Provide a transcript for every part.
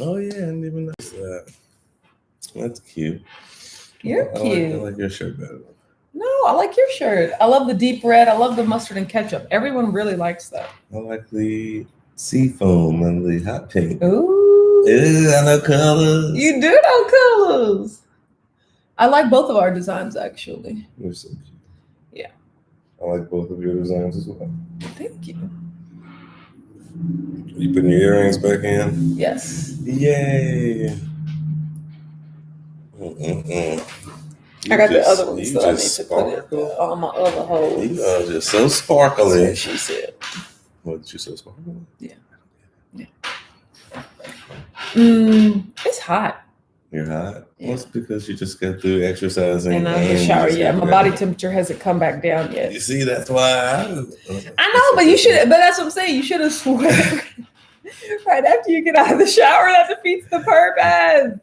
Oh yeah, I didn't even notice that. That's cute. You're cute. I like your shirt better. No, I like your shirt. I love the deep red. I love the mustard and ketchup. Everyone really likes that. I like the seafoam and the hot pink. Ooh. I know colors. You do know colors. I like both of our designs, actually. You're so cute. Yeah. I like both of your designs as well. Thank you. You putting your earrings back in? Yes. Yay. I got the other ones that I need to put it on my other holes. You are just so sparkly. That's what she said. What did you say, sparkly? Yeah. It's hot. You're hot? Yeah. Well, it's because you just got through exercising. And I'm in the shower. Yeah, my body temperature hasn't come back down yet. You see, that's why I know, but you should. But that's what I'm saying. You should have sweat right after you get out of the shower. That defeats the purpose.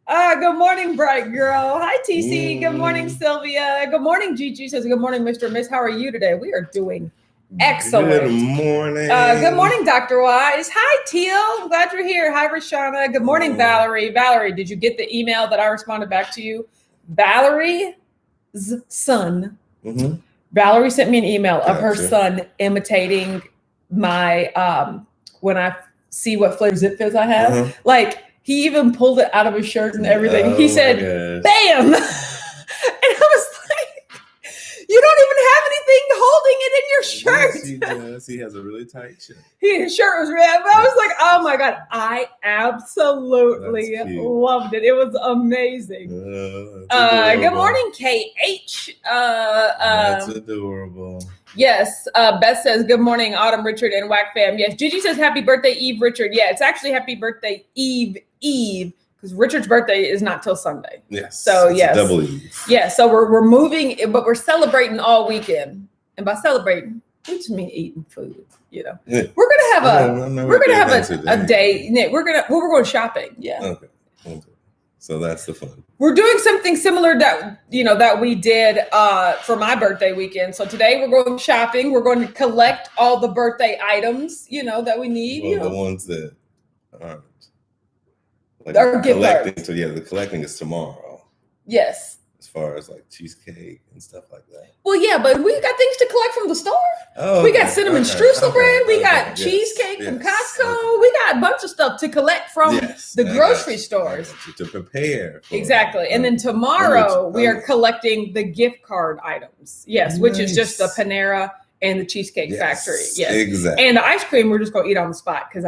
Good morning, bright girl. Hi, TC. Good morning, Sylvia. Good morning, Gigi. Says good morning, Mr. and Miss. How are you today? We are doing excellent. Good morning. Good morning, Dr. Wise. Hi, Teal. I'm glad you're here. Hi, Rashana. Good morning, Valerie. Valerie, did you get the email that I responded back to you? Valerie's son. Mm-hmm. Valerie sent me an email of her son imitating my when I see what flavor Zip Fizz I have. Uh-huh. Like, he even pulled it out of his shirt and everything. He said, bam! And I was like, you don't even have anything holding it in your shirt. Yes, he does. He has a really tight shirt. His shirt was red. But I was like, oh my God. I absolutely loved it. It was amazing. Good morning, KH. That's adorable. Yes. Beth says, good morning, Autumn, Richard, and Whack Fam. Yes. Gigi says, happy birthday, Eve, Richard. Yeah, it's actually happy birthday, Eve, because Richard's birthday is not till Sunday. Yes. So, yes. Double Eve. Yeah. So we're moving, but we're celebrating all weekend. And by celebrating, we just mean eating food, you know. Yeah. We're going to have a day. We're going shopping. Yeah. Okay. So that's the fun. We're doing something similar that we did for my birthday weekend. So today we're going shopping. We're going to collect all the birthday items, that we need. Well, the ones that aren't. Like our gift collecting. So yeah, the collecting is tomorrow. Yes. As far as like cheesecake and stuff like that. Well, yeah, but we got things to collect from the store. Oh, we got cinnamon streusel bread. We got cheesecake from Costco. We got a bunch of stuff to collect from the grocery stores. To prepare. Exactly. And then tomorrow we are collecting the gift card items. Yes, which is just the Panera and the Cheesecake Factory. Yes. Exactly. And the ice cream we're just going to eat on the spot because,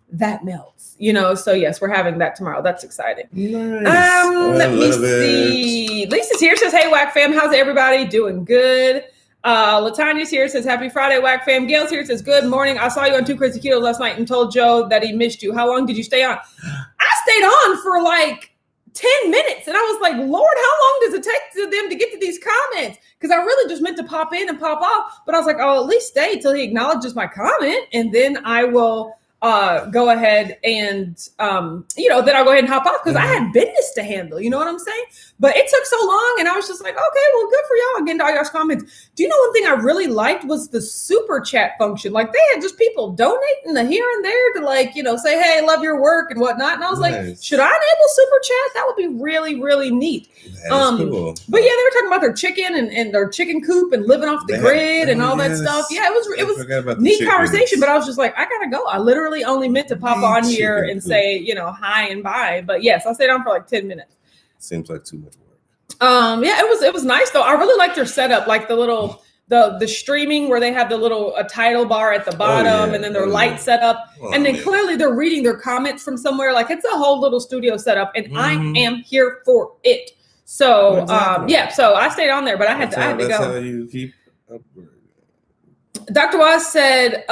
that melts. So yes, we're having that tomorrow. That's exciting. Nice. Let me see. Lisa's here, says, hey, Whack Fam, how's everybody? Doing good. Latanya's here, says, happy Friday, Whack Fam. Gail's here, says, good morning. I saw you on Two Crazy Keto last night and told Joe that he missed you. How long did you stay on? I stayed on for like 10 minutes. And I was like, Lord, how long does it take to them to get to these comments? Because I really just meant to pop in and pop off. But I was like, I'll at least stay till he acknowledges my comment. And then I will go ahead and, then I'll go ahead and hop off because I had business to handle. You know what I'm saying? But it took so long. And I was just like, okay, well, good for y'all. Getting to all y'all's comments. Do you know one thing I really liked was the super chat function? Like they had just people donating the here and there to say, hey, love your work and whatnot. And I was like, should I enable super chat? That would be really, really neat. Cool. But yeah, they were talking about their chicken and their chicken coop and living off the grid and all that stuff. Yeah, it was neat conversation, but I was just like, I gotta go. I literally only meant to pop on here and say, hi and bye. But yes, I stayed on for like 10 minutes. Seems like too much work. Yeah, it was nice though. I really like their setup, like the little the streaming where they have the little title bar at the bottom and then their light setup. And then clearly they're reading their comments from somewhere. Like it's a whole little studio setup and I am here for it. So so I stayed on there, but I had to go. That's how you keep upgrading. Dr. Waz said,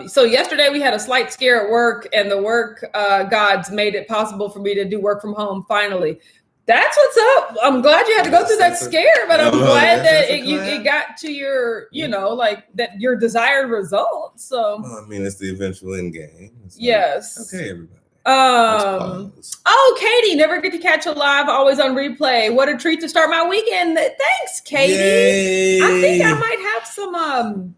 so yesterday we had a slight scare at work and the work gods made it possible for me to do work from home finally. That's what's up. I'm glad you had to go through that scare, but I'm glad that it got to your, that your desired result. So, it's the eventual end game. Yes. Okay, everybody. Katie, never get to catch a live, always on replay. What a treat to start my weekend. Thanks, Katie. Yay. I think I might have some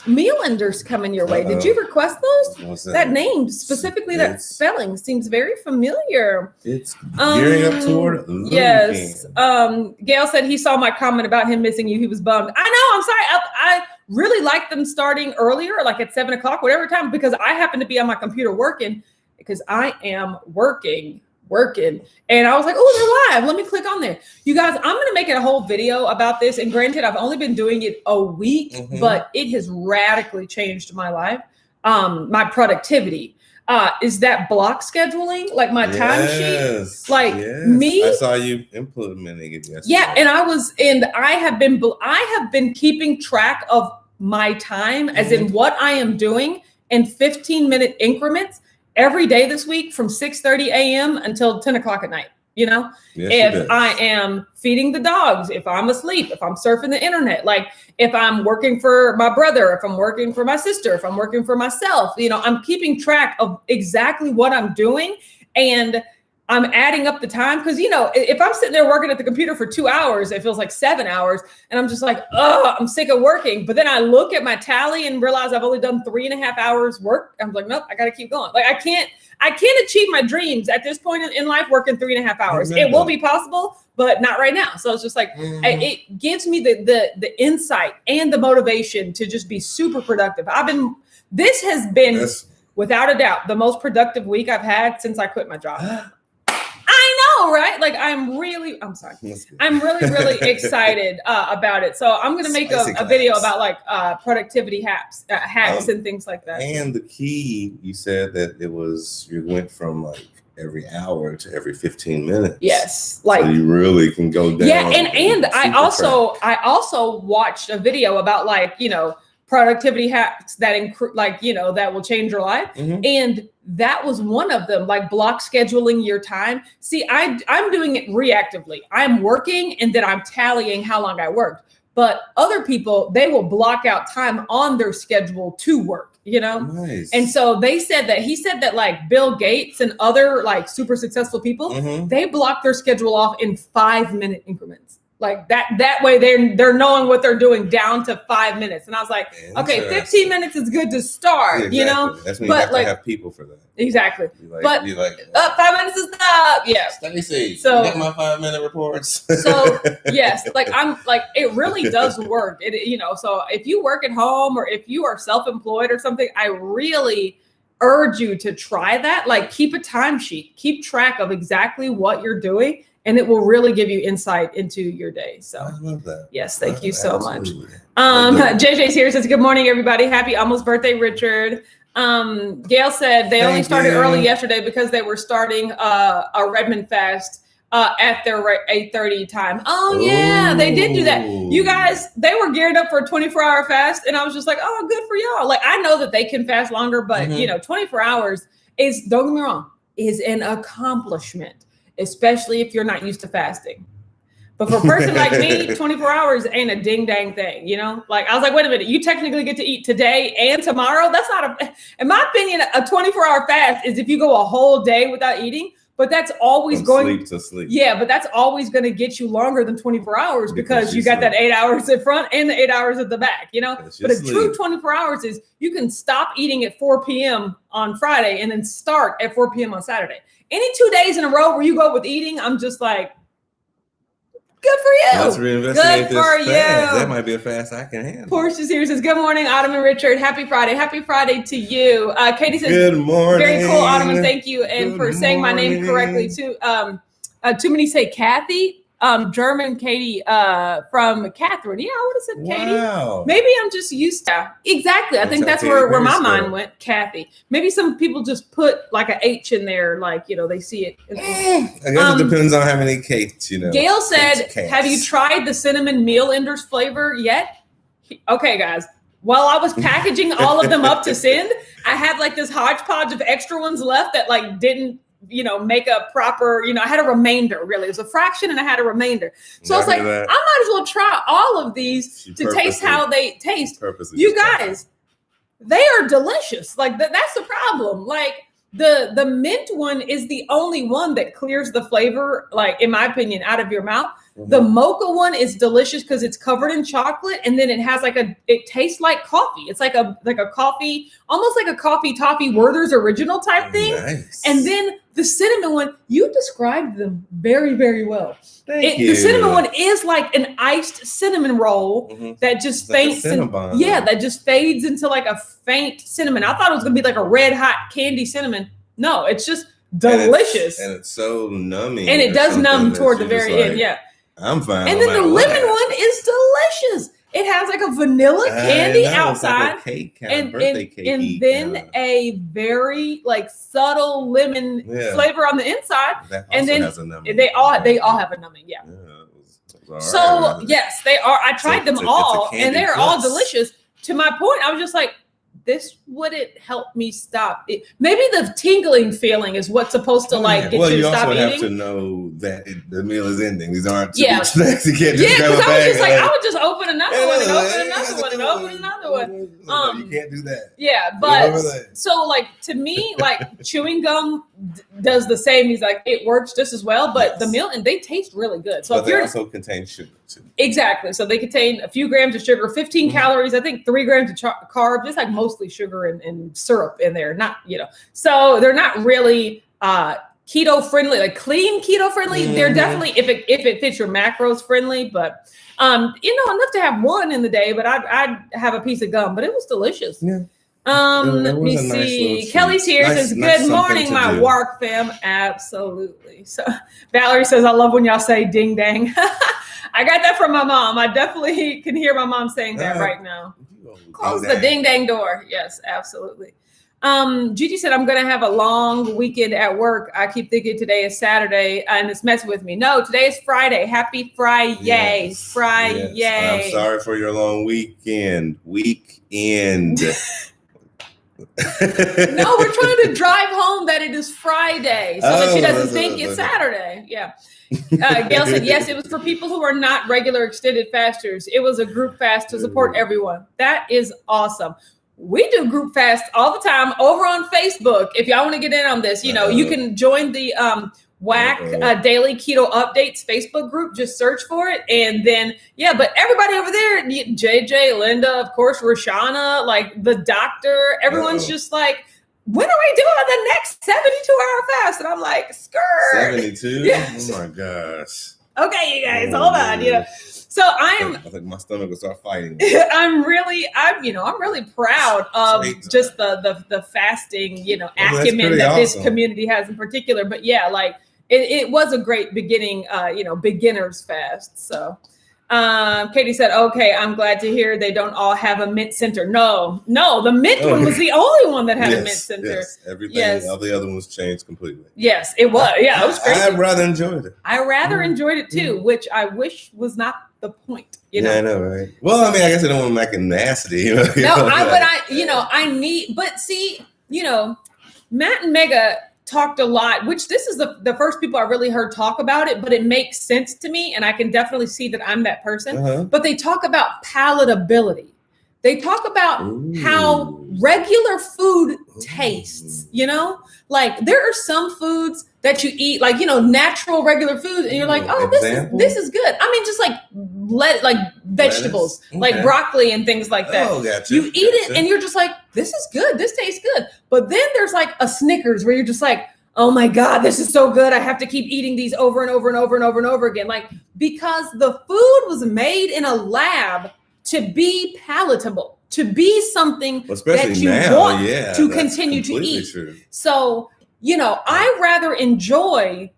meal enders coming your way. Did you request those? What's That name specifically, that spelling seems very familiar. It's gearing up toward Louisville. Yes. Gail said he saw my comment about him missing you. He was bummed. I know. I'm sorry. I really like them starting earlier, like at 7 o'clock, whatever time, because I happen to be on my computer working because I am working. And I was like, oh, they're live. Let me click on there. You guys, I'm going to make a whole video about this. And granted, I've only been doing it a week, but it has radically changed my life. My productivity. Is that block scheduling, like my timesheet? Like me? I saw you implementing it yesterday. Yeah, and I have been keeping track of my time, as in what I am doing in 15-minute increments every day this week from 6:30 a.m. until 10 o'clock at night. Yes, if I am feeding the dogs, if I'm asleep, if I'm surfing the internet, like if I'm working for my brother, if I'm working for my sister, if I'm working for myself, I'm keeping track of exactly what I'm doing, and I'm adding up the time. Because, if I'm sitting there working at the computer for 2 hours, it feels like 7 hours. And I'm just like, oh, I'm sick of working. But then I look at my tally and realize I've only done 3.5 hours work. I'm like, nope, I got to keep going. Like I can't achieve my dreams at this point in life working 3.5 hours. It will be possible, but not right now. So it's just like, it gives me the insight and the motivation to just be super productive. This has been without a doubt the most productive week I've had since I quit my job. I know, right? Like I'm really excited about it. So I'm going to make a video about like productivity hacks and things like that. And the key, you said that you went from like every hour to every 15 minutes. Yes. Like so you really can go down. Yeah. And I also watched a video about like, productivity hacks that that will change your life. And that was one of them, like block scheduling your time. See, I'm doing it reactively. I'm working and then I'm tallying how long I worked. But other people, they will block out time on their schedule to work, Nice. And so he said that like Bill Gates and other like super successful people, they block their schedule off in 5-minute increments. Like that way they're knowing what they're doing down to 5 minutes. And I was like, okay, 15 minutes is good to start, That's when you have to have people for that. Exactly. But 5 minutes is up. Yeah. Stacy, so, you got my 5-minute reports. So yes, like I'm like, it really does work. So if you work at home or if you are self-employed or something, I really urge you to try that. Like keep a timesheet, keep track of exactly what you're doing. And it will really give you insight into your day. So I love that. Yes, thank you so much. JJ's here, says, good morning, everybody. Happy almost birthday, Richard. Gail said they only started early yesterday because they were starting a Redmond fast at their 8:30 time. Oh yeah, they did do that. You guys, they were geared up for a 24-hour fast. And I was just like, oh, good for y'all. Like I know that they can fast longer, but 24 hours is, don't get me wrong, is an accomplishment. Especially if you're not used to fasting. But for a person like me, 24 hours ain't a ding dang thing, Like I was like, wait a minute, you technically get to eat today and tomorrow. That's not in my opinion, a 24-hour fast is if you go a whole day without eating, but that's always going to sleep. Yeah, but that's always going to get you longer than 24 hours because you got that 8 hours in front and the 8 hours at the back, But a true 24 hours is you can stop eating at 4 p.m. on Friday and then start at 4 p.m. on Saturday. Any 2 days in a row where you go with eating, I'm just like, good for you. Let's reinvestigate this fast. That might be a fast I can handle. Portia's here, says, good morning, Autumn and Richard. Happy Friday. Happy Friday to you. Katie says, good morning. Very cool, Autumn, and thank you. And for saying my name correctly, too. Too many say Kathy. German Katie from Catherine. Yeah, I would have said Katie. Wow. Maybe I'm just used to. Exactly. I think that's where my mind went. Kathy. Maybe some people just put like a H in there, like, they see it. I guess it depends on how many Kates, Gail said, have you tried the cinnamon meal enders flavor yet? Okay, guys. While I was packaging all of them up to send, I had like this hodgepodge of extra ones left that like didn't make a proper, I had a remainder really. It was a fraction and I had a remainder. So I was like, I might as well try all of these to taste how they taste. You guys, they are delicious. Like that's the problem. Like the mint one is the only one that clears the flavor, like in my opinion, out of your mouth. The mocha one is delicious because it's covered in chocolate, and then it has it tastes like coffee. It's like a coffee, almost like a coffee toffee Werther's original type thing. Nice. And then the cinnamon one, you described them very, very well. Thank you. The cinnamon one is like an iced cinnamon roll that just faints. That just fades into like a faint cinnamon. I thought it was gonna be like a red hot candy cinnamon. No, it's just delicious. And it's so numbing. And it does numb toward the very end. Yeah. I'm fine. And then the lemon one is delicious. It has like a vanilla candy outside, like a cake, birthday cake, and then a very like subtle lemon flavor on the inside. That also and then has a numbing. They all have a numbing. Yeah. It was So all right. yes, they are. I tried them all, and they're all delicious. To my point, I was just like, this wouldn't help me stop it. Maybe the tingling feeling is what's supposed to get you to stop eating. Well, you also have to know that the meal is ending. These aren't snacks. You can't just grab a because I was bag just like, I would just open another one and open another one and open another one. You can't do that. Yeah, but so like to me, like chewing gum does the same. He's like, it works just as well, but the milk and they taste really good. So but they also contain sugar too. Exactly. So they contain a few grams of sugar, 15 calories, I think 3 grams of carbs, just like mostly sugar and syrup in there. Not, so they're not really keto friendly, like clean keto friendly. They're definitely, if it fits your macros, friendly, but enough to have one in the day, but I'd have a piece of gum, but it was delicious. Yeah. Let me see. Nice Kelly's here. Says, good morning, my work fam. Absolutely. So Valerie says, I love when y'all say ding dang. I got that from my mom. I definitely can hear my mom saying that right now. Close the ding dang door. Yes, absolutely. Gigi said, I'm going to have a long weekend at work. I keep thinking today is Saturday and it's messing with me. No, today is Friday. Happy Friday. Yes. Friday. Yes. I'm sorry for your long weekend. No, we're trying to drive home that it is Friday so that she doesn't think it's Saturday. Yeah. Gail said, yes, it was for people who are not regular extended fasters. It was a group fast to support everyone. That is awesome. We do group fast all the time over on Facebook. If y'all want to get in on this, you can join the WAC Daily Keto Updates Facebook group. Just search for it. And then, but everybody over there, JJ, Linda, of course, Rashana, like the doctor, everyone's just like, when are we doing the next 72-hour fast? And I'm like, skirt. 72? Yes. Oh my gosh. Okay, you guys, hold on. So I think my stomach will start fighting. I'm really proud of just the fasting, acumen that this community has in particular. But it was a great beginning, beginner's fast. So Katie said, okay, I'm glad to hear they don't all have a mint center. No, the mint one was the only one that had a mint center. Yes, everything, all the other ones changed completely. Yes, it was. Yeah, it was crazy. I rather enjoyed it. I rather enjoyed it too, which I wish was not the point. Yeah, I know, right? Well, I mean, I guess I don't want to make it nasty. Matt and Mega talked a lot, which this is the first people I really heard talk about it, but it makes sense to me. And I can definitely see that I'm that person, but they talk about palatability. They talk about how regular food tastes, like there are some foods that you eat, like, natural regular food. And you're like, oh, this is good. I mean, just like vegetables, like broccoli and things like that. Oh, gotcha. You eat it and you're just like, this is good. This tastes good. But then there's like a Snickers where you're just like, oh my God, this is so good. I have to keep eating these over and over and over and over and over again. Like, because the food was made in a lab to be palatable, to be something that you want to continue to eat. True. So, I rather enjoy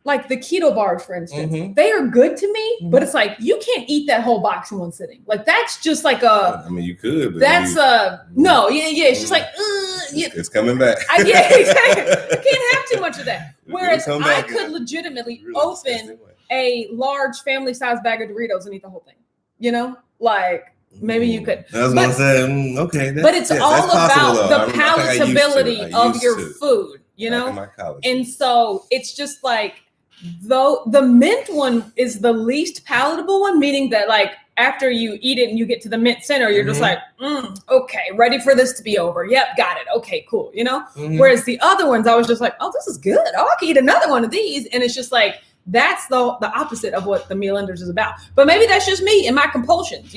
like the keto bars, for instance. They are good to me, but it's like, you can't eat that whole box in one sitting. Like, that's just like I mean, you could. But that's no. It's just like, it's coming back. Exactly. You can't have too much of that. Whereas I could legitimately open a large family size bag of Doritos and eat the whole thing, like, maybe you could. I was going to say, okay. But it's all about the palatability of your food, And so it's just like, though the mint one is the least palatable one, meaning that like after you eat it and you get to the mint center, you're just like, okay, ready for this to be over. Yep, got it. Okay, cool. Whereas the other ones, I was just like, oh, this is good. Oh, I can eat another one of these. And it's just like, That's the opposite of what the Meal Enders is about. But maybe that's just me and my compulsions.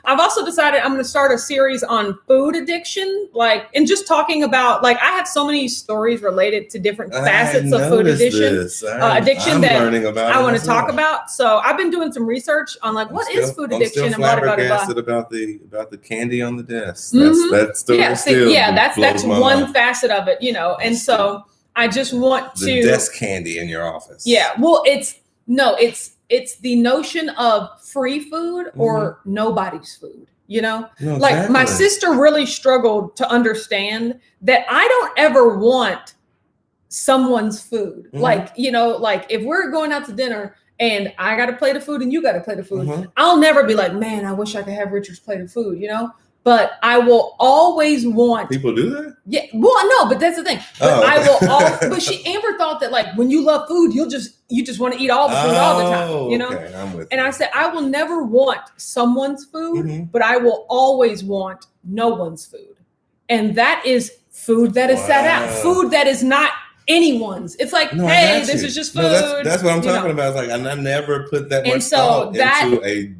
I've also decided I'm going to start a series on food addiction, and just talking about, I have so many stories related to different facets of food addiction, addiction that I want to talk about. So I've been doing some research on what is food addiction and blah, blah, blah, blah. About the candy on the desk. That's that's one facet of it, and so I just want the desk candy in your office. Yeah. Well, it's the notion of free food or nobody's food, No, exactly. My sister really struggled to understand that I don't ever want someone's food. If we're going out to dinner and I got a plate of food and you got a plate of food, I'll never be like, man, I wish I could have Richard's plate of food, But I will always want. People do that? Yeah. Well, no, but that's the thing. But I will. But Amber thought that when you love food, you just want to eat all the food all the time. Okay, I'm with and you. I said I will never want someone's food, but I will always want no one's food, and that is food that is set out, food that is not anyone's. It's hey, this is just food. No, that's what I'm talking about. It's I never put that much thought into a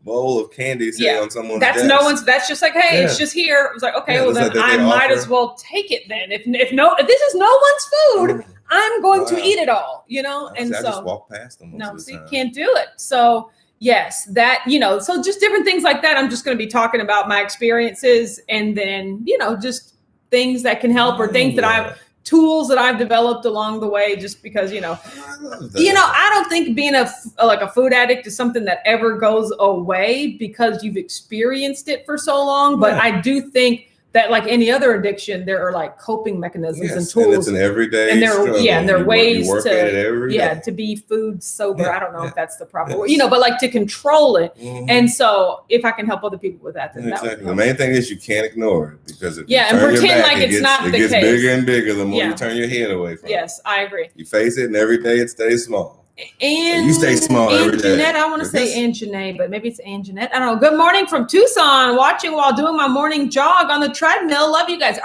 bowl of candy sitting on someone's desk. That's just hey, it's just here. It's okay, well then I might as well take it then. If this is no one's food, I'm going to eat it all, and I so just walk past them. Can't do it. So yes, that, so just different things like that. I'm just going to be talking about my experiences and then, just things that can help or things that tools that I've developed along the way, just because, I don't think being a food addict is something that ever goes away because you've experienced it for so long. But I do think that any other addiction, there are coping mechanisms and tools. And it's an everyday struggle. And there are ways to be food sober. I don't know if that's the proper word, but to control it. And so if I can help other people with that, then exactly. The main thing is you can't ignore it, because if you and turn pretend your back, it's not the case. It gets bigger and bigger the more you turn your head away from it. Yes, I agree. You face it, and every day it stays small. And you stay small every day. Jeanette, I want to say Ann Janae, but maybe it's Ann Jeanette. I don't know. Good morning from Tucson, watching while doing my morning jog on the treadmill. Love you guys.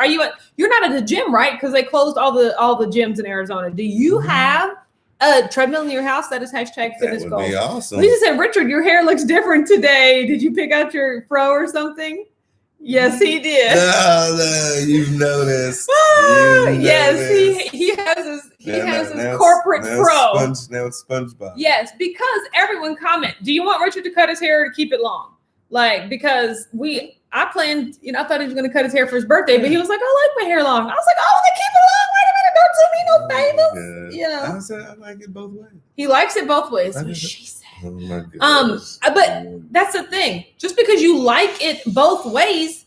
You're not at the gym, right? Because they closed all the gyms in Arizona. Do you have a treadmill in your house? That is hashtag fitness goals. That would be awesome. Lisa said, Richard, your hair looks different today. Did you pick out your fro or something? Yes, he did. No, you've noticed. Yes, he has his corporate fro. Now it's SpongeBob. Yes, because everyone comment. Do you want Richard to cut his hair or to keep it long? Because I planned. I thought he was going to cut his hair for his birthday, but he was like, "I like my hair long." I was like, "Oh, then keep it long. Wait a minute, don't do me no favors." I said I like it both ways. He likes it both ways. That's what she said. Oh my goodness. But that's the thing. Just because you like it both ways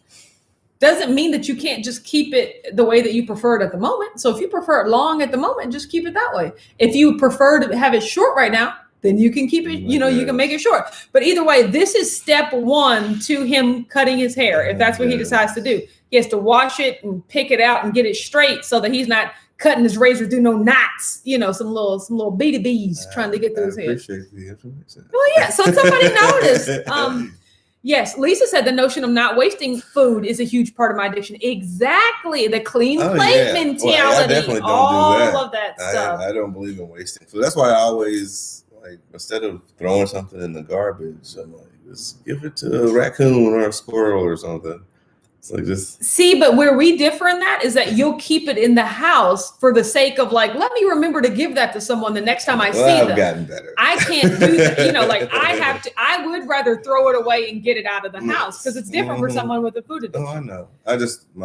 doesn't mean that you can't just keep it the way that you prefer it at the moment. So if you prefer it long at the moment, just keep it that way. If you prefer to have it short right now, then you can keep it, you can make it short. But either way, this is step one to him cutting his hair. If that's what he decides to do, he has to wash it and pick it out and get it straight so that he's not cutting his razor through no knots, some little BDBs trying to get through his hair. I appreciate the information. Well, yeah. So somebody noticed. Yes, Lisa said the notion of not wasting food is a huge part of my addiction. Exactly. The clean plate mentality. Well, I definitely don't do that. Of that stuff. I don't believe in wasting food. That's why I always, instead of throwing something in the garbage, I'm just give it to a raccoon or a squirrel or something. See, but where we differ in that is that you'll keep it in the house for the sake of let me remember to give that to someone the next time I see them. I've gotten better. I can't do that. I would rather throw it away and get it out of the house because it's different for someone with a food addiction. Oh, I know.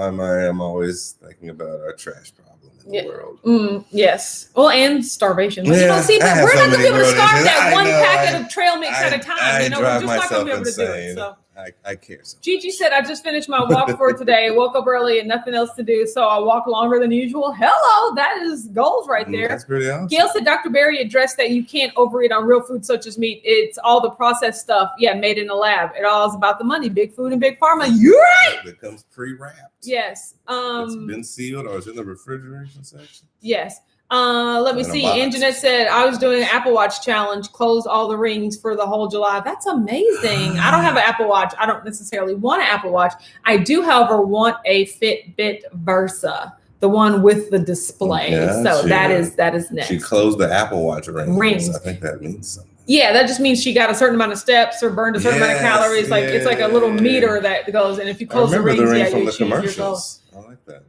I'm always thinking about our trash problem in the world. Yes. Well, and starvation. But we're not going to be able to starve that one packet of trail mix at a time. We're just not going to be able to do it. So. I care so much. Gigi said, I just finished my walk for today. Woke up early and nothing else to do, so I walk longer than usual. Hello, that is goals right there. That's pretty awesome. Gail said, Dr. Berry addressed that you can't overeat on real food such as meat. It's all the processed stuff, made in the lab. It all is about the money, big food and big pharma. You're right. It comes pre-wrapped. Yes. It's been sealed or it's in the refrigeration section. Yes. Let me see. Anjanette said, I was doing an Apple Watch challenge, closed all the rings for the whole July. That's amazing. I don't have an Apple Watch. I don't necessarily want an Apple Watch. I do, however, want a Fitbit Versa. the one with the display. Gotcha. So that is next. She closed the Apple Watch Rings. I think that means something. Yeah, that just means she got a certain amount of steps or burned a certain amount of calories. Like it's like a little meter that goes, and if you close the rings, the ring yeah, from you the achieve your goal. commercials. I like that.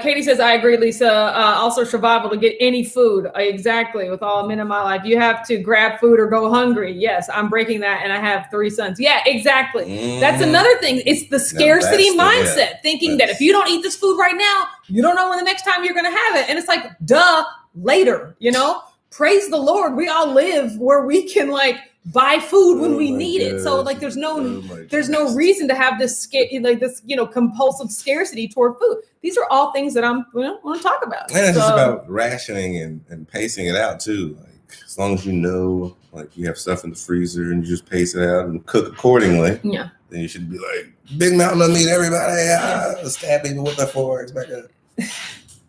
Katie says, I agree, Lisa. Also survival to get any food. Exactly. With all men in my life, you have to grab food or go hungry. Yes, I'm breaking that. And I have 3 sons. Yeah, exactly. That's another thing. It's the scarcity mindset, thinking that if you don't eat this food right now, you don't know when the next time you're going to have it. And it's like, duh, later, praise the Lord. We all live where we can buy food when we need it. So there's no reason to have this compulsive scarcity toward food. These are all things that I'm want to talk about. And it's just about rationing and pacing it out too. As long as you have stuff in the freezer and you just pace it out and cook accordingly. Yeah. Then you should be like, big mountain of meat, everybody. Stab people with their forks back up.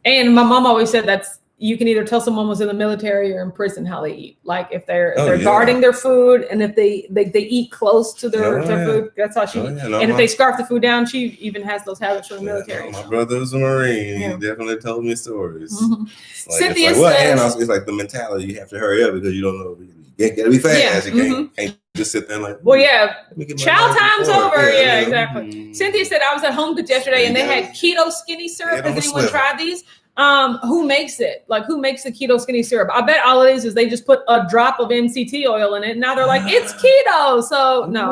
And my mom always said you can either tell someone was in the military or in prison how they eat. Like if they're guarding their food, and if they eat close to their food, that's how she. If they scarf the food down, she even has those habits from the military. My brother was a Marine. Yeah. He definitely told me stories. Mm-hmm. Cynthia says, it's like the mentality you have to hurry up because you don't know. You gotta be fast. Yeah. You can't just sit there chow time's over. Yeah, exactly. Mm-hmm. Cynthia said, I was at Home Goods yesterday and they had keto skinny syrup. Has anyone tried these? Who makes it? Who makes the keto skinny syrup? I bet all it is they just put a drop of MCT oil in it. And now they're like, it's keto. So no,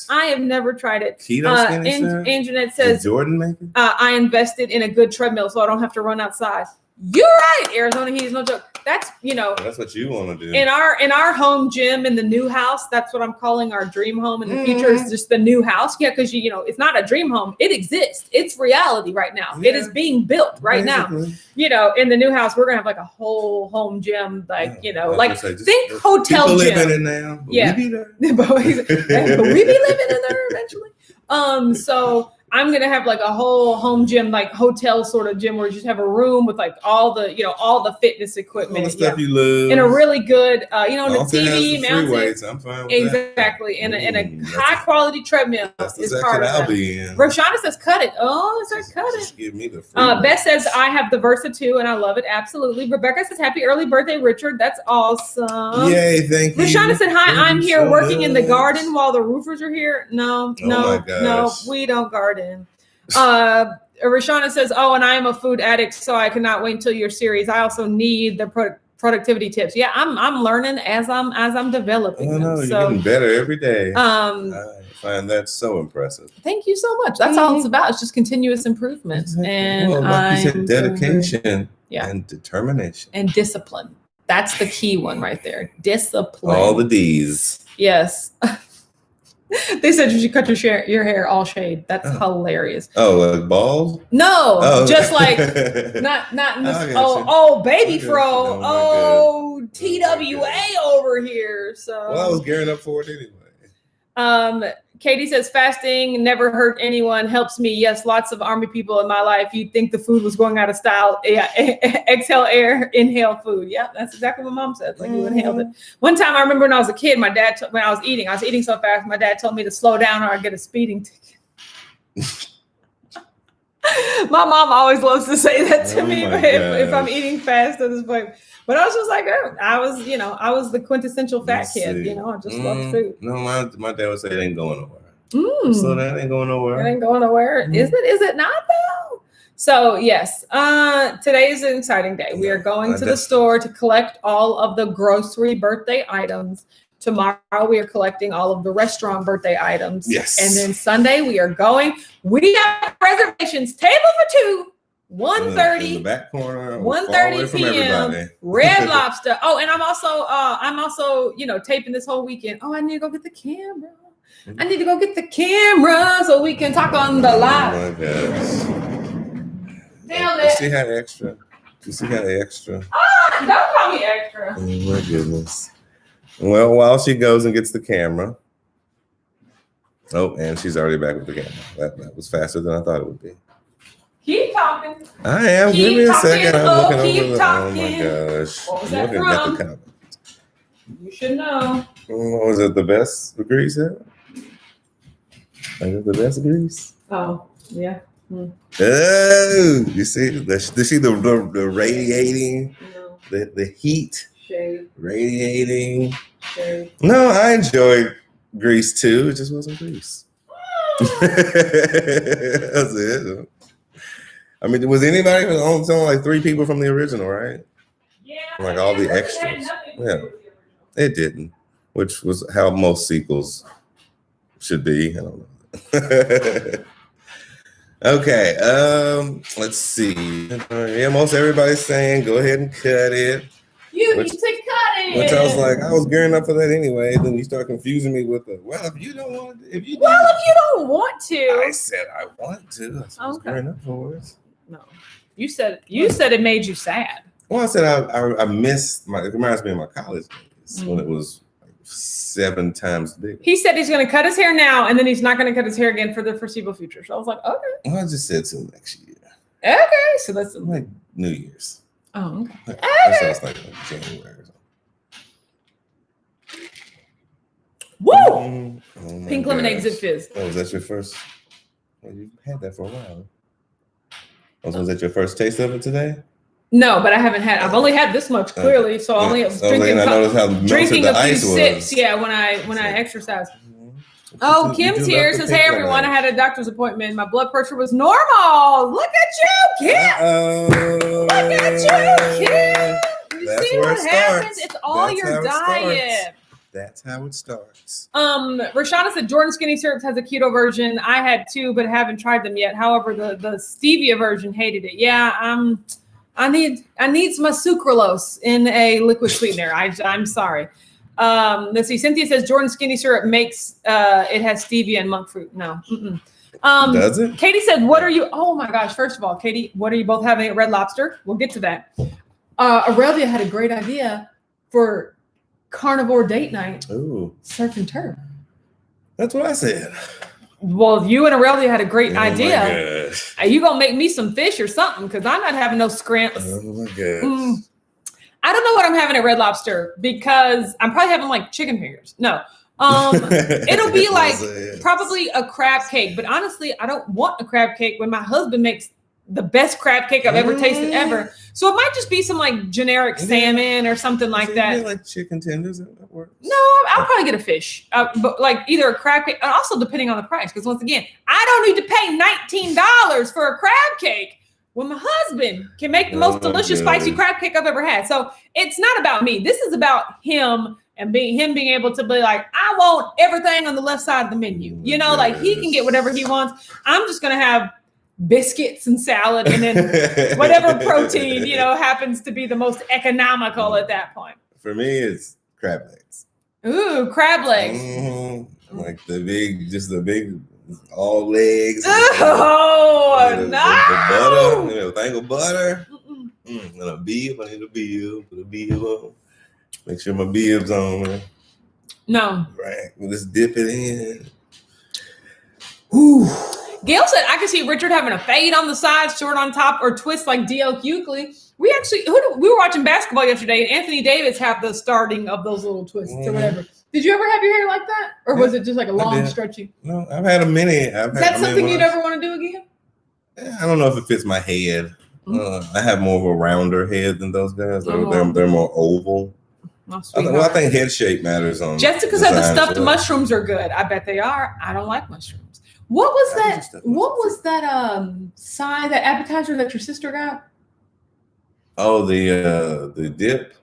I have never tried it. Keto skinny syrup? Anjanette says, did Jordan make it? I invested in a good treadmill so I don't have to run outside. You're right. Arizona heat is no joke. That's that's what you want to do. In our home gym in the new house, that's what I'm calling our dream home in the future. Is just the new house. Yeah, because it's not a dream home. It exists. It's reality right now. Yeah. It is being built right now. In the new house, we're gonna have a whole home gym. Think hotel people gym. Live in it now. But yeah, we be there. but we be living in there eventually. So I'm going to have a whole home gym, hotel sort of gym where you just have a room with all the fitness equipment. All the stuff you love. In a really good, the TV mounted. Weights, I'm fine with exactly. That. In a high quality treadmill. That's the section I'll be in. Roshana says, cut it. Oh, it's like, cut just it. Give me the free Beth says, I have the Versa too, and I love it. Absolutely. Rebecca says, happy early birthday, Richard. That's awesome. Yay, thank you. Roshana said, hi, I'm here working in the garden while the roofers are here. No, we don't garden. Rashana says, and I am a food addict, so I cannot wait until your series. I also need the productivity tips. Yeah, I'm learning as I'm developing. You're getting better every day. I find that so impressive. Thank you so much. That's all it's about. It's just continuous improvement. And you said, dedication and determination and discipline. That's the key one right there. Discipline. All the D's. Yes. They said you should cut your hair all shade. That's hilarious. Oh, bald? No, just not in this. Baby fro. TWA over here. So I was gearing up for it anyway. Katie says fasting never hurt anyone. Helps me. Yes, lots of army people in my life. You'd think the food was going out of style. Yeah, exhale air, inhale food. Yeah, that's exactly what Mom said. You inhaled it. One time I remember when I was a kid, my dad when I was eating so fast. My dad told me to slow down or I'd get a speeding ticket. My mom always loves to say that to me if I'm eating fast at this point. But I was just like, I was the quintessential fat kid. I just loved food. No, my dad would say it ain't going nowhere. So that ain't going nowhere. It ain't going nowhere. Is it? Is it not though? So yes, today is an exciting day. We are going to the store to collect all of the grocery birthday items. Tomorrow we are collecting all of the restaurant birthday items. Yes. And then Sunday we have reservations, table for two. 1:30 in the back corner, 1:30 p.m. Red Lobster. And I'm also taping this whole weekend. I need to go get the camera. I need to go get the camera so we can talk on the live. Oh my gosh. Damn it. You see how extra? Don't call me extra. Oh my goodness. Well, while she goes and gets the camera. And she's already back with the camera. That was faster than I thought it would be. Keep talking. I am. Give me a second. I'm looking over talking. Oh my gosh. What was that from? You should know. Was it the best grease? Is it the best grease? Oh, yeah. Oh, you see the radiating, No. the heat Shade. radiating. Shade. No, I enjoyed Grease too. It just wasn't Grease. That's it. I mean, was anybody on something like 3 people from the original, right? Yeah. Like all the extras. Yeah, it didn't, which was how most sequels should be. I don't know. Okay, let's see. Yeah, most everybody's saying go ahead and cut it. You need to cut it. Which I was like, I was gearing up for that anyway. Then you start confusing me with the if you don't want, if you don't want to. I said I want to. That's what I was gearing up for it. No, you said it made you sad. Well, I said I missed my. It reminds me of my college days when it was 7 times bigger. He said he's going to cut his hair now, and then he's not going to cut his hair again for the foreseeable future. So I was like, okay. Well, I just said till next year. Okay, so that's like New Year's. Oh, okay. That sounds like January or something. Woo! Oh Pink lemonade zip fizz. Oh, was that your first? Well, you've had that for a while. Was that your first taste of it today? No, but I haven't had. I've only had this much clearly, so I only drinking a few sips. Yeah, when I exercise. Oh, Kim's here. Says, "Hey everyone, I had a doctor's appointment. My blood pressure was normal. Look at you, Kim. Look at you, Kim. You see what happens? It's all your diet." That's how it starts. Rashana said Jordan Skinny Syrups has a keto version. I had 2, but haven't tried them yet. However, the stevia version, hated it. Yeah, I need my sucralose in a liquid sweetener. I'm sorry. Let's see. Cynthia says Jordan Skinny Syrup makes it has stevia and monk fruit. No. Does it? Katie said, "What are you?" Oh my gosh! First of all, Katie, what are you both having at Red Lobster? We'll get to that. Aurelia had a great idea for carnivore date night. Ooh, surf and turf. That's what I said. Well, you and Aurelia had a great idea. Are you gonna make me some fish or something? Because I'm not having no scrimps. Oh my gosh. I don't know what I'm having at Red Lobster because I'm probably having like chicken fingers. No. It'll be like probably a crab cake. But honestly, I don't want a crab cake when my husband makes the best crab cake I've ever tasted ever. So it might just be some like generic salmon or something like that. Like chicken tenders, that works. No, I'll probably get a fish, but like either a crab cake, and also depending on the price. Because once again, I don't need to pay $19 for a crab cake when my husband can make the most delicious spicy crab cake I've ever had. So it's not about me. This is about him and being able to be like, I want everything on the left side of the menu. You know, like he can get whatever he wants. I'm just gonna have biscuits and salad and then whatever protein, happens to be the most economical at that point. For me, it's crab legs. Ooh, crab legs. Mm-hmm. Like the big, all legs. Oh, no. The butter, a thing of butter. And a bib. I need a bib. Put a bib on. Make sure my bib's on. Man. No. Right. Let's dip it in. Ooh. Gail said, I could see Richard having a fade on the side, short on top, or twist like D.L. Hughley. We were watching basketball yesterday, and Anthony Davis had the starting of those little twists or whatever. Did you ever have your hair like that? Or was it just like a long, stretchy? No, I've had a mini. Is that something you'd ever want to do again? I don't know if it fits my head. I have more of a rounder head than those guys. They're more oval. I think head shape matters on. Jessica said the stuffed mushrooms are good. I bet they are. I don't like mushrooms. What was that? Side, that appetizer that your sister got? Oh, the dip.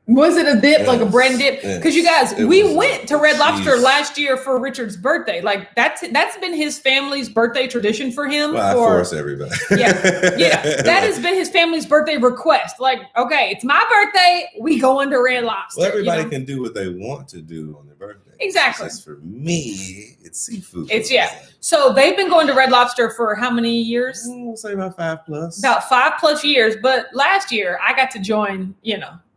Was it a dip, like a bread dip? Because you guys, we went to Red Lobster last year for Richard's birthday. Like that's been his family's birthday tradition for him. Well, I force everybody. Yeah. That has been his family's birthday request. Like, okay, it's my birthday. We going to Red Lobster. Well, everybody can do what they want to do on their birthday. Exactly. It's just for me, it's seafood. So they've been going to Red Lobster for how many years? We'll say about 5+. About 5+ years. But last year I got to join,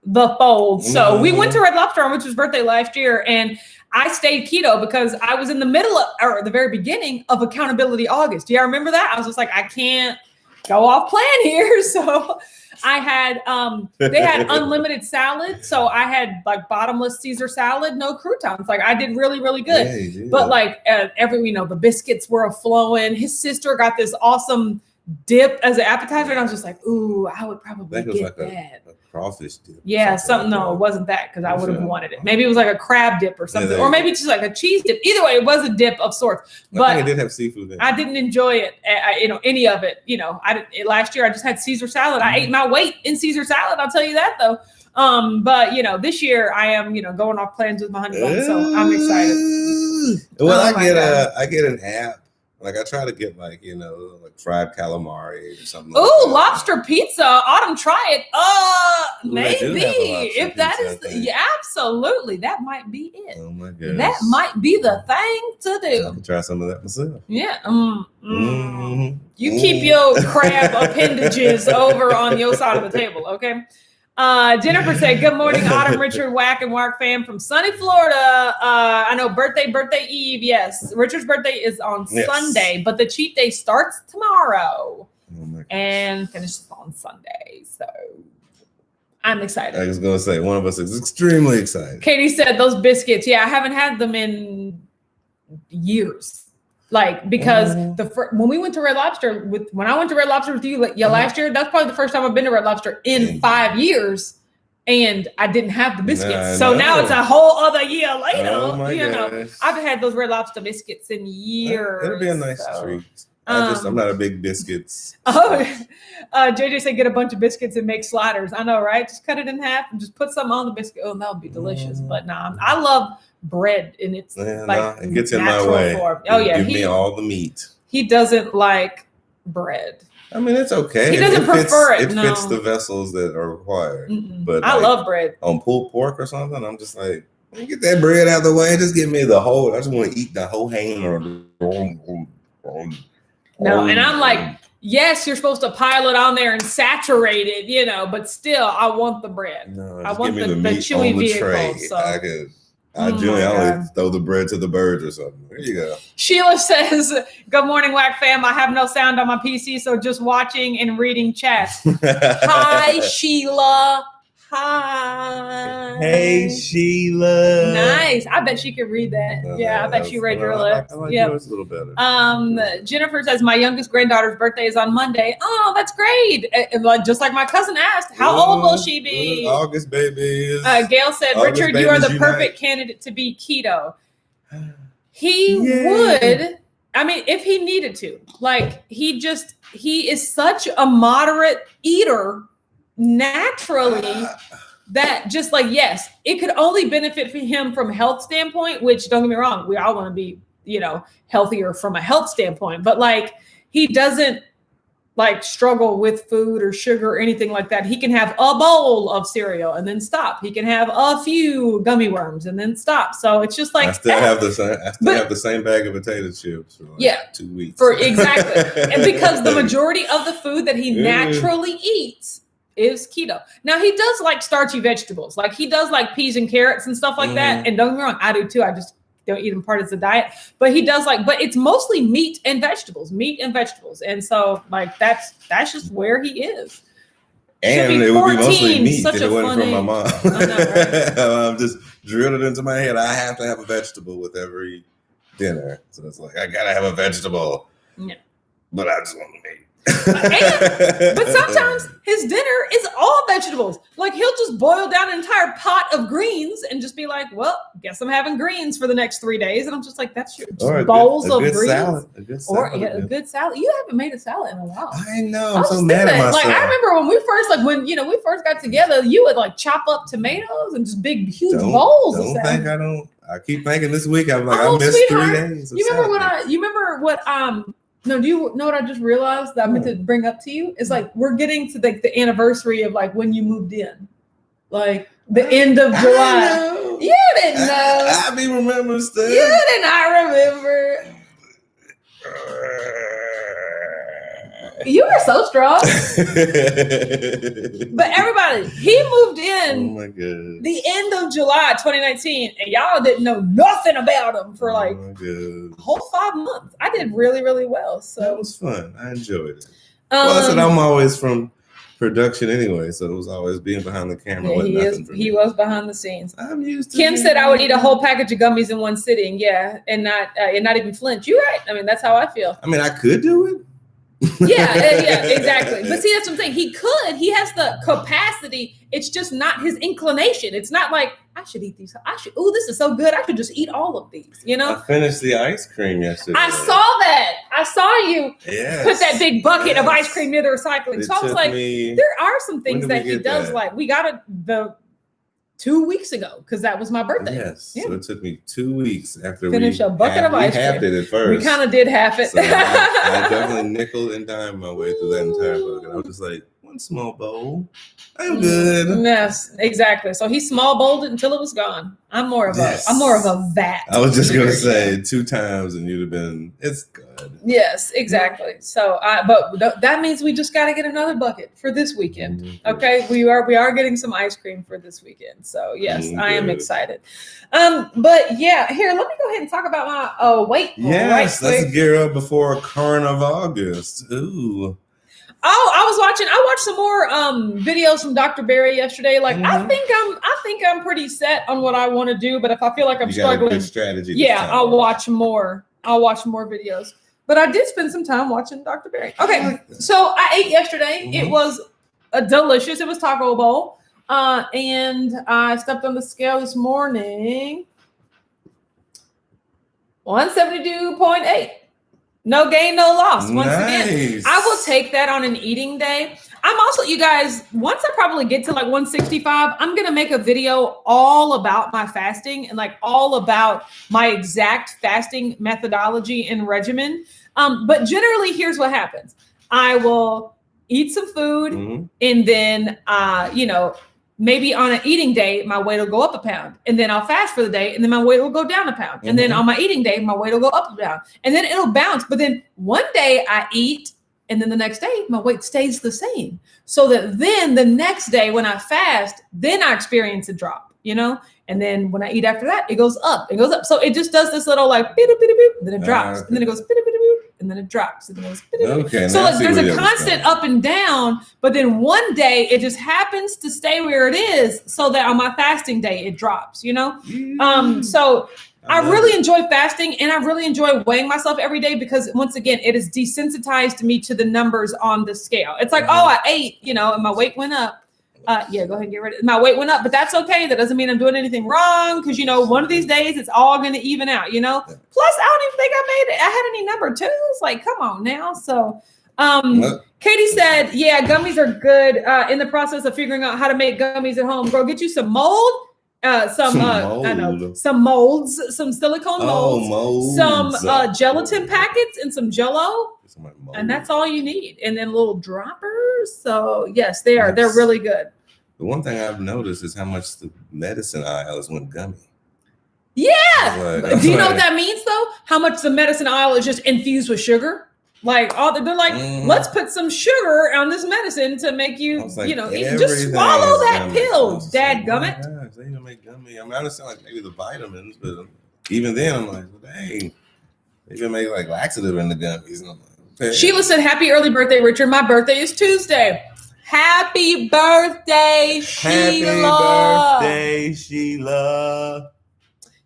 the fold. So we went to Red Lobster on Richard's birthday last year, and I stayed keto because I was in the middle of, or the very beginning of Accountability August. Do y'all remember that? I was just like, I can't go off plan here. So I had they had unlimited salad, so I had like bottomless Caesar salad, no croutons. Like I did really, really good. Yeah, but like the biscuits were flowing. His sister got this awesome dip as an appetizer, and I was just like, ooh, I would probably get that. A crawfish dip. Yeah, something. No, it wasn't that because I would have wanted it. Maybe it was like a crab dip or something, or maybe just like a cheese dip. Either way, it was a dip of sorts. But I think it did have seafood in it. I didn't enjoy it. Any of it. Last year I just had Caesar salad. I ate my weight in Caesar salad. I'll tell you that though. But this year I am going off plans with my honey bun, so I'm excited. Well, I get an app. Like I try to get like fried calamari or something. Ooh, lobster pizza. Autumn, try it. Maybe if that is absolutely that might be it. Oh my goodness. That might be the thing to do. I can try some of that myself. Yeah. You keep your crab appendages over on your side of the table, okay? Jennifer said, good morning, Autumn, Richard, Wack, and Wark fam from sunny Florida. I know birthday eve. Yes. Richard's birthday is on Sunday, but the cheat day starts tomorrow and finishes on Sunday. So I'm excited. I was going to say, one of us is extremely excited. Katie said those biscuits. Yeah, I haven't had them in years. Like, because when we went to Red Lobster when I went to Red Lobster with you last year, that's probably the first time I've been to Red Lobster in 5 years, and I didn't have the biscuits. So now it's a whole other year later. Oh my gosh. I've had those Red Lobster biscuits in years. It'll be a nice treat. I'm not a big biscuits. JJ said get a bunch of biscuits and make sliders. I know, right? Just cut it in half and just put some on the biscuit. Oh, that would be delicious. But I love bread, and it's it gets in my way. Form. Oh yeah, give me all the meat. He doesn't like bread. I mean, it's okay. He doesn't prefer it. It fits the vessels that are required. But I love bread. On pulled pork or something, I'm just like, get that bread out of the way. Just give me the whole. I just want to eat the whole hammer. No, and I'm like, yes, you're supposed to pile it on there and saturate it, but still, I want the bread. No, I want the chewy vehicle. So. I only throw the bread to the birds or something. There you go. Sheila says, good morning, Wack fam. I have no sound on my PC, so just watching and reading chats. Hi, Sheila. Hi. Hey, Sheila. Nice. I bet she could read that. I bet she read your lips. I like yours a little better. Jennifer says, my youngest granddaughter's birthday is on Monday. Oh, that's great. Just like my cousin asked, how old will she be? August babies. Gail said, August Richard, you are the perfect candidate to be keto. He would, if he needed to. Like, he is such a moderate eater naturally that just like, yes, it could only benefit for him from a health standpoint, which don't get me wrong, we all want to be, healthier from a health standpoint, but like he doesn't like struggle with food or sugar or anything like that. He can have a bowl of cereal and then stop. He can have a few gummy worms and then stop. So it's just like I still have the same bag of potato chips for 2 weeks. Exactly. And because the majority of the food that he naturally eats is keto. Now he does like starchy vegetables. Like he does like peas and carrots and stuff like that. And don't get me wrong, I do too. I just don't eat them part of the diet. But he does but it's mostly meat and vegetables. And so like that's just where he is. And it would be mostly meat if it wasn't from my mom. I know, right? Just drilled it into my head. I have to have a vegetable with every dinner. So it's like I gotta have a vegetable. Yeah. But I just want meat. But sometimes his dinner is all vegetables. Like he'll just boil down an entire pot of greens and just be like, well, guess I'm having greens for the next 3 days. And I'm just like, that's your bowls of greens. A good salad. A good salad. You haven't made a salad in a while. I know. I'm so mad at myself. Like I remember when we first got together, you would like chop up tomatoes and just big, huge bowls of salad. I keep thinking this week I missed sweetheart. 3 days. You remember what no, do you know what I just realized that I meant to bring up to you? It's like we're getting to the anniversary of like when you moved in. Like the end of July. You didn't know. I be remembering stuff. You did not remember. You are so strong. But everybody, he moved in the end of July 2019, and y'all didn't know nothing about him for like a whole 5 months. I did really, really well. So that was fun. I enjoyed it. Well, I said I'm always from production anyway, so it was always being behind the camera. Yeah, he was behind the scenes. I'm used to. Kim said I would eat a whole package of gummies in one sitting. Yeah, and not even flinch. You're right. I mean, that's how I feel. I mean, I could do it. yeah, exactly. But see, that's what I'm saying. He could. He has the capacity. It's just not his inclination. It's not like I should eat these. Oh, this is so good. I should just eat all of these. You know. I finished the ice cream yesterday. I saw that. I saw you put that big bucket of ice cream near the recycling. So I was like, there are some things that he does like. We got it 2 weeks ago because that was my birthday. Yes. Yeah. So it took me 2 weeks after finish a bucket of ice cream. We halved it at first. We kind of did half it. So I definitely nickel and dime my way through that entire bucket. I was just like, one small bowl. I'm good. Yes, exactly. So he small bowled it until it was gone. I'm more of a vat. I was just gonna say 2 times and you'd have been. It's good. Yes, exactly. So but that means we just got to get another bucket for this weekend. Mm-hmm. Okay, we are getting some ice cream for this weekend. So yes, I am excited. But yeah, here let me go ahead and talk about my weight. Yes, let's gear up before Carn of August. Ooh. Oh, I watched some more videos from Dr. Barry yesterday. Like I think I'm pretty set on what I want to do, but if I feel like I'm struggling, got a good strategy. Yeah, I'll watch more videos. But I did spend some time watching Dr. Barry. Okay, so I ate yesterday. Mm-hmm. It was delicious. It was taco bowl. And I stepped on the scale this morning. 172.8. No gain, no loss. Once again, I will take that on an eating day. I'm also, you guys, once I probably get to like 165, I'm going to make a video all about my fasting and like all about my exact fasting methodology and regimen. But generally, here's what happens. I will eat some food and then, maybe on an eating day, my weight will go up a pound. And then I'll fast for the day. And then my weight will go down a pound. And then on my eating day, my weight will go up a pound. And then it'll bounce. But then one day I eat. And then the next day, my weight stays the same. So that then the next day when I fast, then I experience a drop, And then when I eat after that, it goes up. It goes up. So it just does this little like, boop, boop, boop, then it drops. And then it goes, boop, boop, boop, and then it drops. And then it goes, boop, boop. Okay, so like, there's a constant up and down. But then one day it just happens to stay where it is so that on my fasting day, it drops, So I really enjoy fasting and I really enjoy weighing myself every day because once again, it has desensitized me to the numbers on the scale. It's like, I ate, and my weight went up. Go ahead and get rid of it. My weight went up, but that's okay. That doesn't mean I'm doing anything wrong because, one of these days it's all going to even out, Plus, I don't even think I had any number twos. Like, come on now. So, Katie said, gummies are good. In the process of figuring out how to make gummies at home, girl, get you some mold. Some molds, some silicone molds, some gelatin packets and some Jell-O, and that's all you need. And then little droppers. So yes, they're really good. The one thing I've noticed is how much the medicine aisle is went gummy. Yeah. Do you know what that means though? How much the medicine aisle is just infused with sugar? Like they're like, let's put some sugar on this medicine to make you, just swallow that pill, dadgummit. They even make gummy. I mean, I understand like maybe the vitamins, but even then I'm like, well, dang, they even make like laxative in the gummies. And I'm like, okay. Sheila said, "Happy early birthday, Richard. My birthday is Tuesday. Happy birthday, Sheila. Happy birthday, Sheila."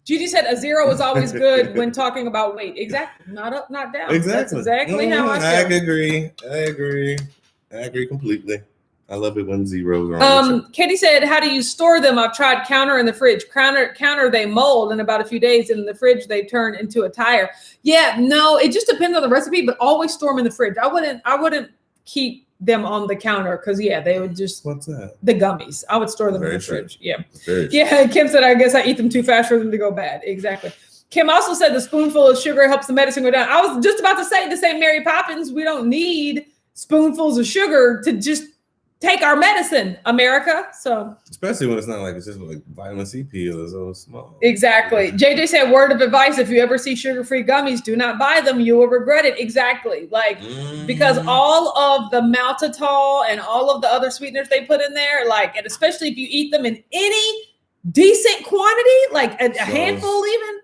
Judy said a 0 is always good when talking about weight. Exactly. Not up, not down. Exactly. That's exactly how I feel. I agree completely. I love it when zeros are on. Katie said, how do you store them? I've tried counter in the fridge. Counter, they mold in about a few days. In the fridge, they turn into a tire. Yeah, no, it just depends on the recipe, but always store them in the fridge. I wouldn't keep them on the counter because they would just. What's that? The gummies. I would store them in the fridge. Yeah. Yeah. Kim said, I guess I eat them too fast for them to go bad. Exactly. Kim also said the spoonful of sugar helps the medicine go down. I was just about to say the same Mary Poppins. We don't need spoonfuls of sugar to just take our medicine, America. So especially when it's not like it's just like vitamin C pill is so small. Exactly. JJ said, word of advice: if you ever see sugar-free gummies, do not buy them. You will regret it. Exactly. Like because all of the maltitol and all of the other sweeteners they put in there, like, and especially if you eat them in any decent quantity, like a handful even.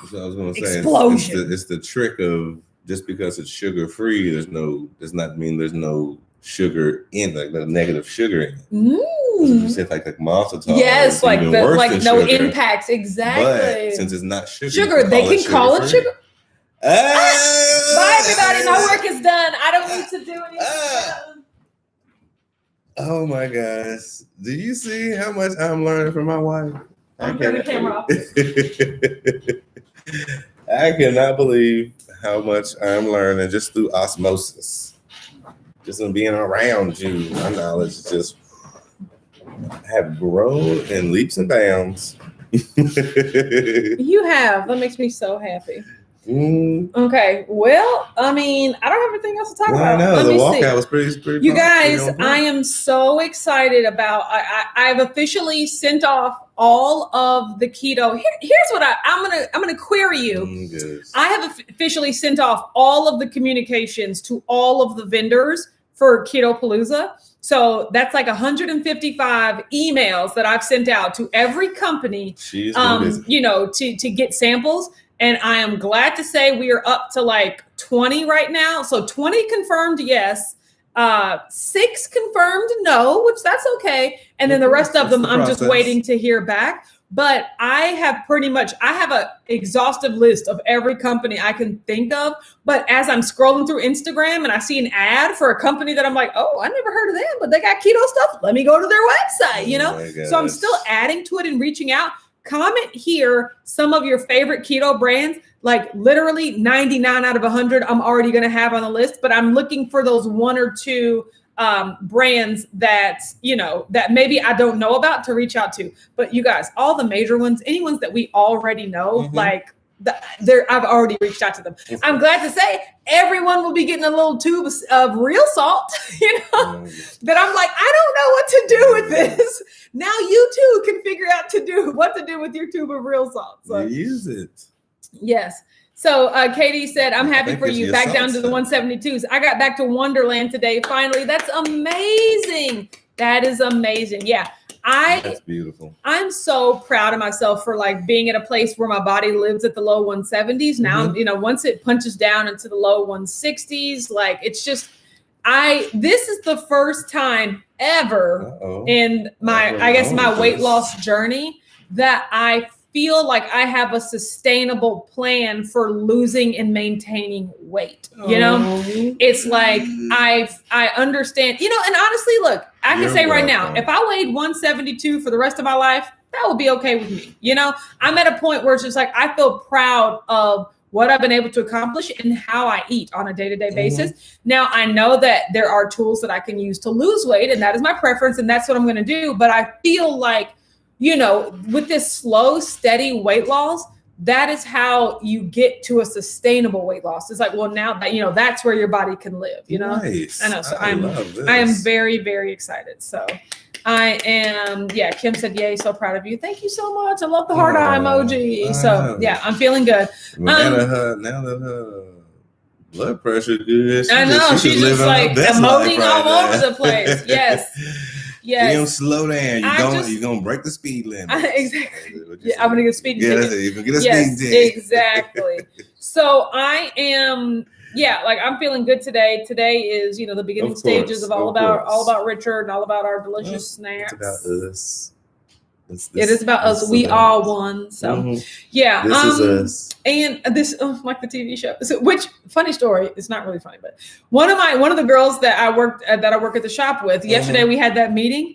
So I was going to say, explosion. It's the trick of just because it's sugar-free, does not mean there's no sugar in, like the negative sugar in it. You said like maltitol. Yes, like the like no sugar. Impacts, exactly. But since it's not sugar, they can call it sugar. Bye, everybody. My work is done. I don't need to do anything. Oh my gosh! Do you see how much I'm learning from my wife? I'm turning the camera off. I cannot believe how much I'm learning just through osmosis. Just in being around you, my knowledge just have grown in leaps and bounds. You have. That makes me so happy. Okay. Well, I mean, I don't have anything else to talk about. I know the walkout was pretty. You guys, I am so excited about. I've officially sent off all of the keto. Here's what I'm gonna query you. I have officially sent off all of the communications to all of the vendors for Keto Palooza. So that's like 155 emails that I've sent out to every company, to get samples. And I am glad to say we are up to like 20 right now. So 20 confirmed yes, 6 confirmed no, which that's okay. And then the rest of them, I'm just waiting to hear back. But I have an exhaustive list of every company I can think of. But as I'm scrolling through Instagram and I see an ad for a company that I'm like, oh, I never heard of them, but they got keto stuff. Let me go to their website, So I'm still adding to it and reaching out. Comment here some of your favorite keto brands, like literally 99 out of 100 I'm already going to have on the list, but I'm looking for those 1 or 2 brands that, that maybe I don't know about to reach out to. But you guys, all the major ones, any ones that we already know, I've already reached out to them. I'm glad to say everyone will be getting a little tube of real salt, that I'm like, I don't know what to do with this. Now you too can figure out what to do with your tube of real salt. So use it. Yes. So Katie said, I'm happy for you. Back down to the 172s. I got back to Wonderland today. Finally. That's amazing. That is amazing. Yeah. That's beautiful. I'm so proud of myself for like being at a place where my body lives at the low 170s. Now, once it punches down into the low 160s, like it's just, this is the first time ever in my weight loss journey that I feel like I have a sustainable plan for losing and maintaining weight. It's like I understand, and honestly, look, I can say right now, if I weighed 172 for the rest of my life, that would be okay with me. I'm at a point where it's just like, I feel proud of what I've been able to accomplish and how I eat on a day-to-day basis. Now, I know that there are tools that I can use to lose weight, and that is my preference, and that's what I'm going to do. But I feel like, with this slow, steady weight loss, that is how you get to a sustainable weight loss. It's like, well, now that, that's where your body can live, Nice. I know. So I am very, very excited. So I am, Kim said, yay, so proud of you. Thank you so much. I love the heart eye emoji. So I'm feeling good. Now that her blood pressure good. I know, she's just like emoting all over the place. Yes. Yes. You don't slow down. You're going to break the speed limit. Exactly. I'm going to get speeding ticket. You're going to get a speeding ticket. Exactly. So I am, I'm feeling good today. Today is, the beginning stages of all about Richard and all about our delicious snacks. It's about us. It is about us. We all won. So this is us. And this, like the TV show. So, which funny story? It's not really funny, but one of the girls that I work at the shop with yesterday, we had that meeting.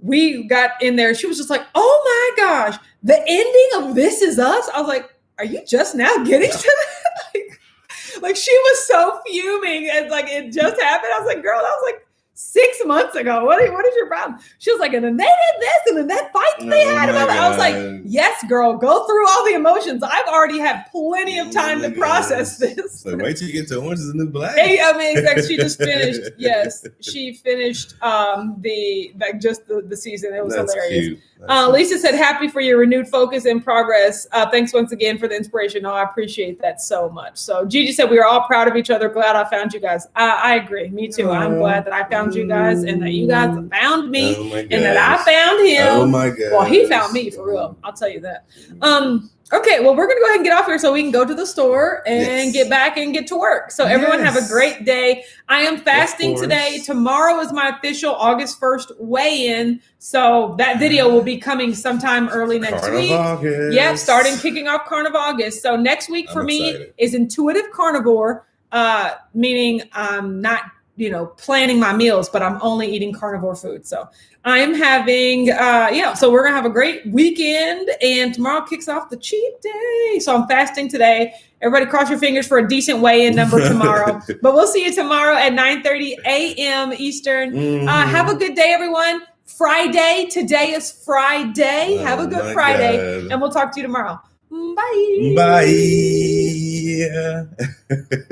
We got in there. She was just like, "Oh my gosh, the ending of This Is Us." I was like, "Are you just now getting to that?" like she was so fuming, and like it just happened. I was like, "Girl," I was like, 6 months ago. What is your problem? She was like, and then they did this, and then that fight they had about it. I was like, yes, girl, go through all the emotions. I've already had plenty of time to process this. So wait till you get to Orange is the New Black. I mean, exactly. She just finished. Yes, she finished the season. It was hilarious. Lisa said, happy for your renewed focus and progress. Thanks once again for the inspiration. I appreciate that so much. So Gigi said, we are all proud of each other. Glad I found you guys. I agree. Me too. I'm glad that I found you guys and that you guys found me and that I found him. Oh my God. Well, he found me for real. I'll tell you that. Okay, well, we're going to go ahead and get off here so we can go to the store and get back and get to work. So everyone have a great day. I am fasting today. Tomorrow is my official August 1st weigh-in. So that video will be coming sometime early next week. Yeah, kicking off Carn of August. So next week for me is intuitive carnivore, meaning I'm not planning my meals, but I'm only eating carnivore food. So I'm having, so we're going to have a great weekend, and tomorrow kicks off the cheat day. So I'm fasting today. Everybody cross your fingers for a decent weigh-in number tomorrow, but we'll see you tomorrow at 9:30 a.m. Eastern. Have a good day, everyone. Friday. Today is Friday. Have a good Friday, and we'll talk to you tomorrow. Bye. Bye.